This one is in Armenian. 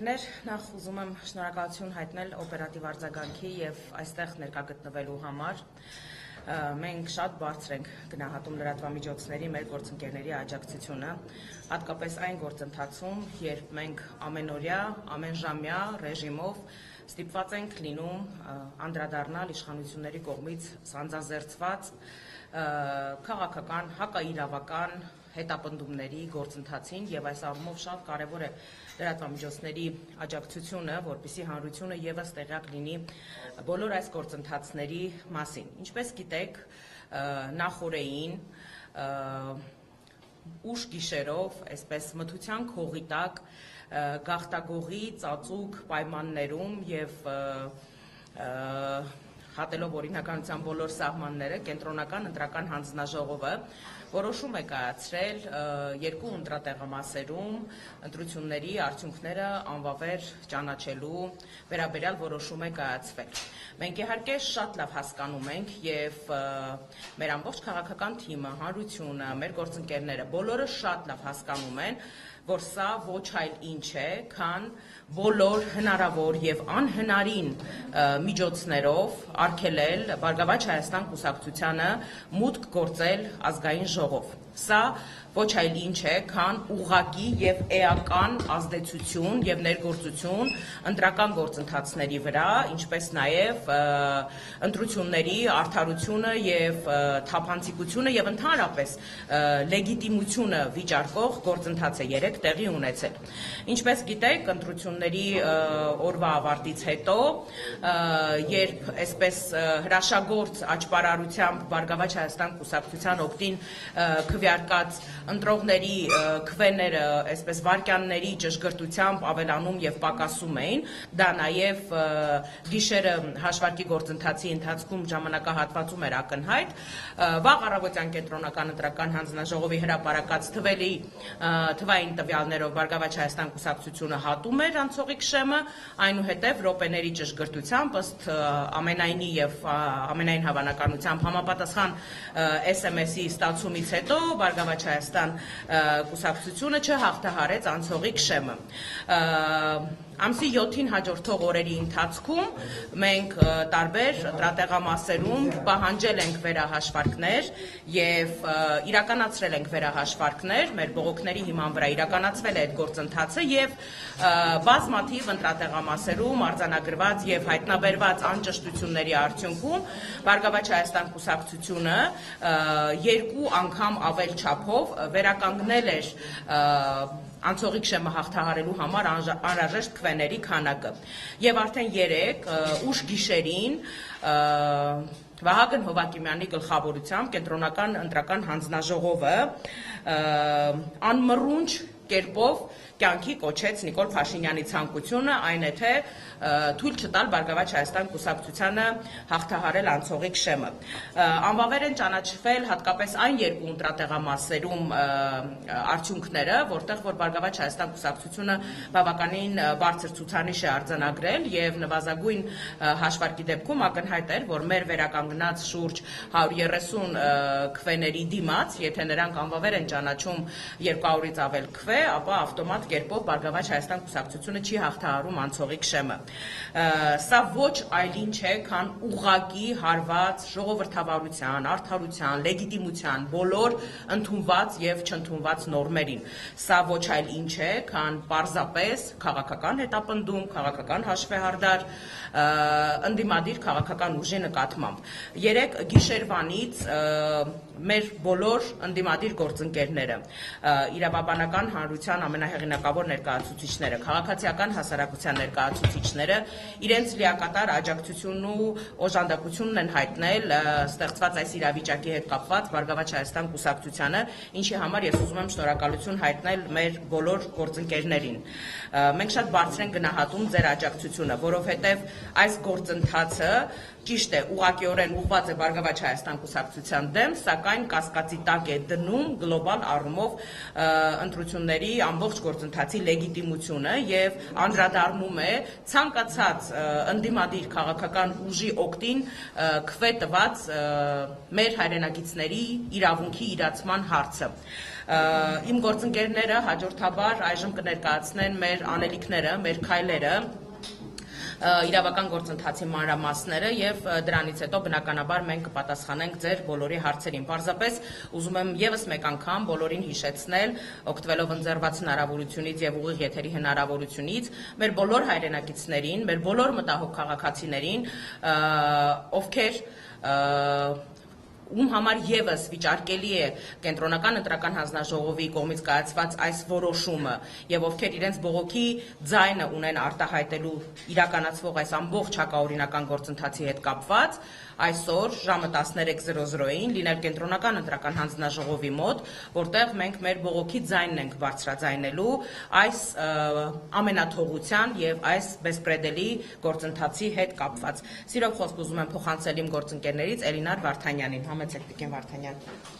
Նախ ուզում եմ շնորհակալություն հայտնել օպերատիվ արձագանքի եւ այստեղ ներկա գտնվելու համար։ Մենք շատ բարձր ենք գնահատում լրատվամիջոցների մեր գործընկերների աջակցությունը, հատկապես այն գործընթացում, երբ մենք ամենօրյա, ամենժամյա ռեժիմով ստիպված ենք լինում անդրադառնալ իշխանությունների կողմից սանձազերծված քաղաքական, հակաիրավական հետապնդումների գործընթացին եւ այս առումով շատ կարեւոր է լրատվամիջոցների աջակցությունը, որպեսզի հանրությունը եւս տեղյակ լինի բոլոր այս գործընթացների մասին։ Ինչպես գիտեք, նախօրեին ուշ գիշերով, այսպես մթության քողի տակ, գաղթագողի ծածուկ պայմաններում եւ հատելով օրինականության բոլոր սահմանները, կենտրոնական ընտրական հանձնաժողովը որոշում է կայացրել երկու ընտրատեղամասերում ընտրությունների արդյունքները անվավեր ճանաչելու վերաբերյալ որոշում է կայացվել։ Մենք իհարկե շատ լավ հասկանում ենք եւ մեր ամբողջ քաղաքական թիմը, հանրությունը, մեր գործընկերները բոլորը շատ լավ հասկանում են, որ սա ոչ այլ ինչ է, քան բոլոր հնարավոր եւ անհնարին միջոցներով արգելել Բարգավաճ Հայաստան կուսակցությանը մուտք գործել ազգային ժողով։ Սա ոչ այլ ինչ է, քան ուղղակի եւ էական ազդեցություն եւ ներգործություն ընտրական գործընթացների վրա, ինչպես նաեւ ընտրությունների արդարությունը եւ թափանցիկությունը եւ ընդհանրապես լեգիտիմությունը վիճարկող գործընթաց է երեք տեղի ունեցել։ Ինչպես գիտեք, ընտրությունների օրվա ավարտից հետո, երբ այսպես հրաշագործ աճպարարությամբ Բարգավաճ Հայաստան կուսակցության օգտին քվեարկած ընտրողների քվեները, այսպես վարքյանների ճշգրտությամբ ավելանում եւ պակասում էին, դա նաեւ գիշերը հաշվարկի գործընթացի ընթացքում ժամանակահատվածում էր ակնհայտ, վաղ առավոտյան կենտրոնական ընտրական հանձնաժողովի հրապարակած թվային տվյալներով Բարգավաճ Հայաստան կուսակցությունը հատում էր անցողիկ շեմը, այնուհետև րոպեների ճշգրտությամբ ըստ ամենայնի եւ ամենայն հավանականությամբ համապատասխան SMS-ի ստացումից հետո Բարգավաճ Հայաստան կուսակցությունը չհաղթահարեց անցողիկ շեմը։ Ամսի 7-ին հաջորդող օրերի ընթացքում մենք տարբեր ընտրատեղամասերում պահանջել ենք վերահաշվարկներ եւ իրականացրել ենք վերահաշվարկներ, մեր բողոքների հիման վրա իրականացվել է այդ գործընթացը եւ բազմաթիվ ընտրատեղամասերում արձանագրված եւ հայտնաբերված անճշտությունների արդյունքում Բարգավաճ Հայաստան կուսակցությունը երկու անգամ ավել չափով վերականգնել էր անցողիկ շեմը հաղթահարելու համար անհրաժեշտ քվեների քանակը։ Եվ արդեն երեկ ուշ գիշերին Վահագն Հովակիմյանի գլխավորությամբ կենտրոնական ընտրական հանձնաժողովը անմռունչ կերպով կյանքի կոչեց Նիկոլ Փաշինյանի ցանկությունը, այն է թե թույլ չտալ Բարգավաճ Հայաստան կուսակցությանը հաղթահարել անցողիկ շեմը։ Անվավեր են ճանաչվել հատկապես այն երկու ընտրատեղամասերում արդյունքները, որտեղ որ Բարգավաճ Հայաստան կուսակցությունը բավականին բարձր ցուցանիշ է արձանագրել եւ նվազագույն հաշվարկի դեպքում ակնհայտ էր, որ մեր վերականգնած շուրջ 130 քվեների դիմաց, եթե նրանք անվավեր են ճանաչում 200-ից ավել քվե, ապա ավտոմատ կերպով Բարգավաճ Հայաստան կուսակցությունը չի հաղթահարում անցողիկ շեմը։ Սա ոչ այլ ինչ է, քան ուղղակի հարված ժողովրդավարության, արդարության, լեգիտիմության բոլոր ընդունված եւ չընդունված նորմերին։ Սա ոչ այլ ինչ է, քան պարզապես քաղաքական հետապնդում, քաղաքական հաշվեհարդար, ընդդիմադիր քաղաքական ուժի նկատմամբ։ Երեք գիշերվանից մեր բոլոր ընդդիմադիր գործընկերները, իրավաբանական հանրության ամենահեղինակավոր ներկայացուցիչները, քաղաքացիական հասարակության ներկայացուցիչները իրենց լիակատար աջակցությունն ու օժանդակությունն են հայտնել ստեղծված այս իրավիճակի հետ կապված Բարգավաճ Հայաստան կուսակցությանը, ինչի համար ես ուզում եմ շնորհակալություն հայտնել մեր բոլոր գործընկերներին։ Մենք շատ բարձր ենք գնահատում ձեր աջակցությունը, որովհետև այս գործընթացը ճիշտ է, ուղղակիորեն ուղղված է Բարգավաճ Հայաստան կուսակցության դեմ, սակայն կասկածի տակ է դնում գլոբալ առումով ընտրությունների ամբողջ գործընթացը գործընթացի լեգիտիմությունը եւ անդրադառնում է ցանկացած ընդդիմադիր քաղաքական ուժի օգտին քվետված մեր հայրենակիցների իրավունքի իրացման հարցը։ Իմ գործընկերները հաջորդաբար այժմ կներկայացնեն մեր անելիքները, մեր քայլերը, իրավական գործընթացի մանրամասները եւ դրանից հետո բնականաբար մենք կպատասխանենք ձեր բոլորի հարցերին։ Պարզապես ուզում եմ եւս մեկ անգամ բոլորին հիշեցնել, օգտվելով ընձեռված հնարավորությունից եւ ուղիղ եթերի հնարավորությունից, մեր բոլոր հայրենակիցներին, մեր բոլոր մտահոգ քաղաքացիներին, ովքեր ում համար եւս վիճարկելի է կենտրոնական ընտրական հանձնաժողովի կողմից կայացված այս որոշումը եւ ովքեր իրենց բողոքի ձայնը ունեն արտահայտելու իրականացվող այս ամբողջ հակաօրինական գործընթացի հետ կապված, այսօր ժամը 13:00-ին լինել կենտրոնական ընտրական հանձնաժողովի մոտ, որտեղ մենք մեր բողոքի ձայնն ենք բարձրաձայնելու այս ամենաթողության եւ այս բեսպրեդելի գործընթացի հետ կապված։ Սիրով խոսք ուզում եմ փոխանցել իմ գործընկերներից Էլինար Վարդանյանին։ Համեցեք Տիկին Վարդանյան։